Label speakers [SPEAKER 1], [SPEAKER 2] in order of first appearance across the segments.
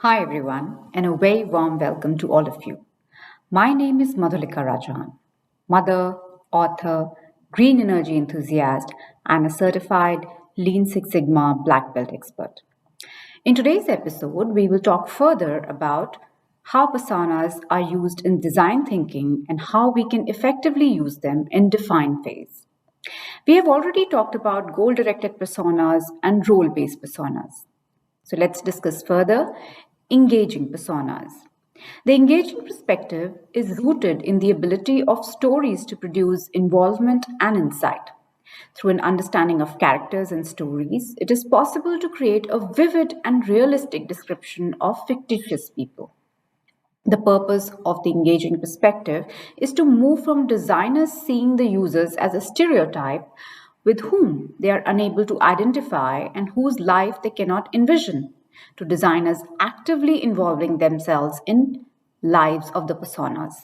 [SPEAKER 1] Hi everyone, and a very warm welcome to all of you. My name is Madhulika Rajan, mother, author, green energy enthusiast, and a certified Lean Six Sigma black belt expert. In today's episode, we will talk further about how personas are used in design thinking and how we can effectively use them in define phase. We have already talked about goal directed personas and role based personas. So let's discuss further engaging personas. The engaging perspective is rooted in the ability of stories to produce involvement and insight. Through an understanding of characters and stories, it is possible to create a vivid and realistic description of fictitious people. The purpose of the engaging perspective is to move from designers seeing the users as a stereotype with whom they are unable to identify and whose life they cannot envision, to designers actively involving themselves in lives of the personas.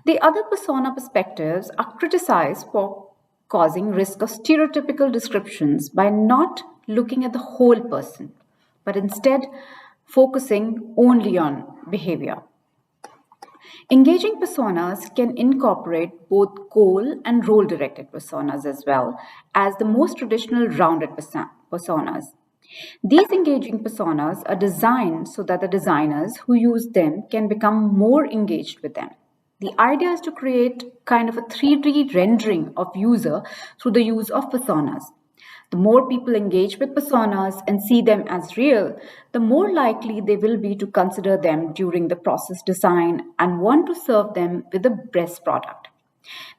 [SPEAKER 1] The other persona perspectives are criticized for causing risk of stereotypical descriptions by not looking at the whole person, but instead focusing only on behavior. Engaging personas can incorporate both goal and role directed personas as well as the most traditional rounded personas. These engaging personas are designed so that the designers who use them can become more engaged with them. The idea is to create kind of a 3D rendering of user through the use of personas. The more people engage with personas and see them as real, the more likely they will be to consider them during the process design and want to serve them with the best product.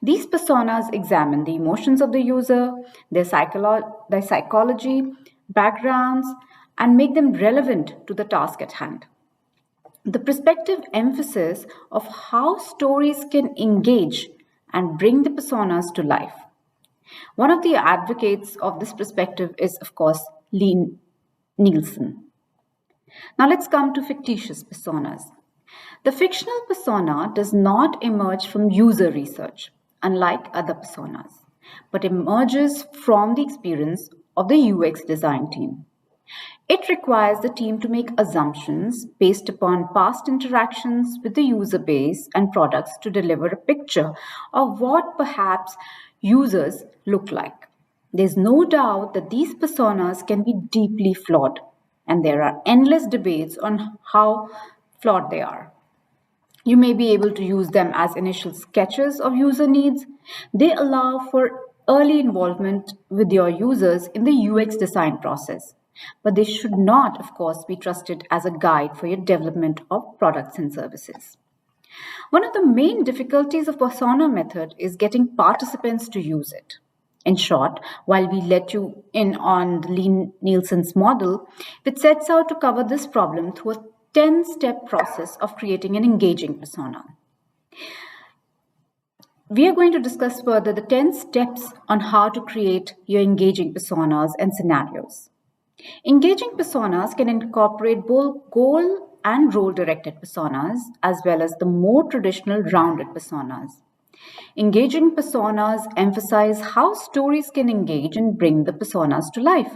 [SPEAKER 1] These personas examine the emotions of the user, their psychology, backgrounds, and make them relevant to the task at hand. The perspective emphasis of how stories can engage and bring the personas to life. One of the advocates of this perspective is, of course, Lee Nielsen. Now let's come to fictitious personas. The fictional persona does not emerge from user research, unlike other personas, but emerges from the experience of the UX design team. It requires the team to make assumptions based upon past interactions with the user base and products to deliver a picture of what perhaps users look like. There's no doubt that these personas can be deeply flawed, and there are endless debates on how flawed they are. You may be able to use them as initial sketches of user needs. They allow for early involvement with your users in the UX design process. But they should not, of course, be trusted as a guide for your development of products and services. One of the main difficulties of persona method is getting participants to use it. In short, while we let you in on the Lee Nielsen's model, it sets out to cover this problem through a 10-step process of creating an engaging persona. We are going to discuss further the 10 steps on how to create your engaging personas and scenarios. Engaging personas can incorporate both goal and role directed personas, as well as the more traditional rounded personas. Engaging personas emphasize how stories can engage and bring the personas to life.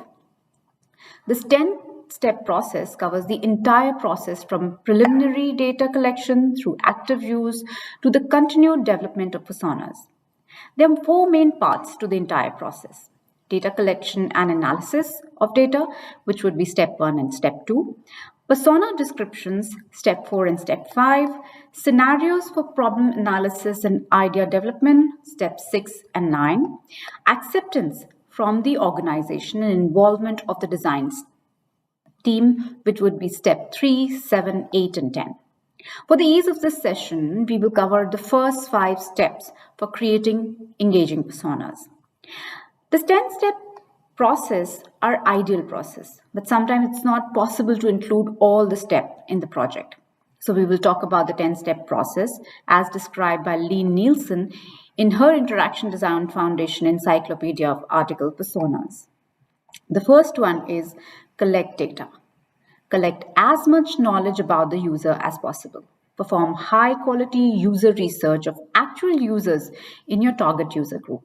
[SPEAKER 1] This 10-step process covers the entire process from preliminary data collection through active use to the continued development of personas. There are four main parts to the entire process: data collection and analysis of data, which would be step 1 and step 2, persona descriptions, step 4 and step 5, scenarios for problem analysis and idea development, step 6 and 9, acceptance from the organization and involvement of the design team, which would be step 3, 7, 8, and 10. For the ease of this session, we will cover the first 5 steps for creating engaging personas. This 10-step process are ideal process, but sometimes it's not possible to include all the steps in the project. So we will talk about the 10-step process as described by Lee Nielsen in her Interaction Design Foundation Encyclopedia of Article Personas. The first one is collect data. Collect as much knowledge about the user as possible. Perform high quality user research of actual users in your target user group.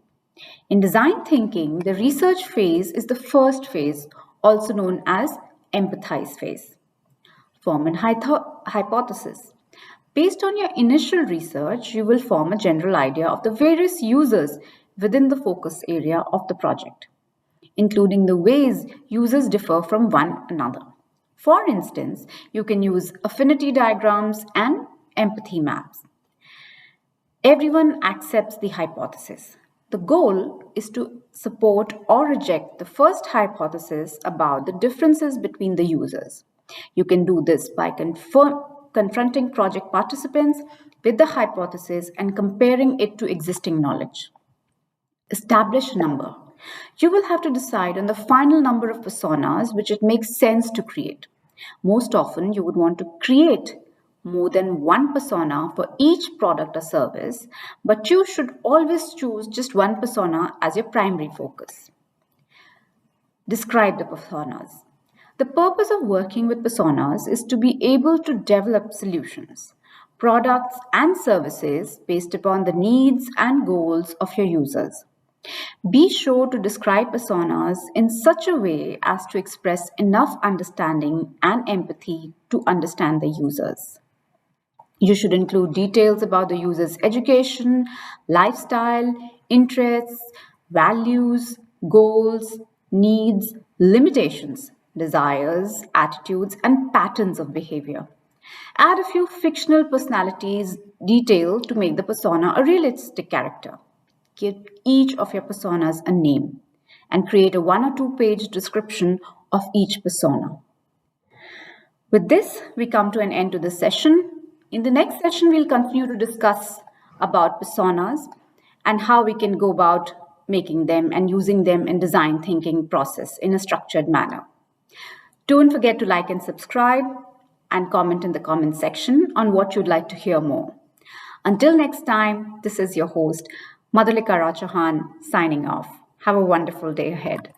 [SPEAKER 1] In design thinking, the research phase is the first phase, also known as empathize phase. Form an hypothesis. Based on your initial research, you will form a general idea of the various users within the focus area of the project, including the ways users differ from one another. For instance, you can use affinity diagrams and empathy maps. Everyone accepts the hypothesis. The goal is to support or reject the first hypothesis about the differences between the users. You can do this by confronting project participants with the hypothesis and comparing it to existing knowledge. Establish a number. You will have to decide on the final number of personas which it makes sense to create. Most often, you would want to create more than one persona for each product or service, but you should always choose just one persona as your primary focus. Describe the personas. The purpose of working with personas is to be able to develop solutions, products, and services based upon the needs and goals of your users. Be sure to describe personas in such a way as to express enough understanding and empathy to understand the users. You should include details about the user's education, lifestyle, interests, values, goals, needs, limitations, desires, attitudes, and patterns of behavior. Add a few fictional personalities detail to make the persona a realistic character. Give each of your personas a name and create a 1 or 2 page description of each persona. With this, we come to an end to this session. In the next session, we'll continue to discuss about personas and how we can go about making them and using them in design thinking process in a structured manner. Don't forget to like and subscribe and comment in the comment section on what you'd like to hear more. Until next time, this is your host, Madhulika Rajahan, signing off. Have a wonderful day ahead.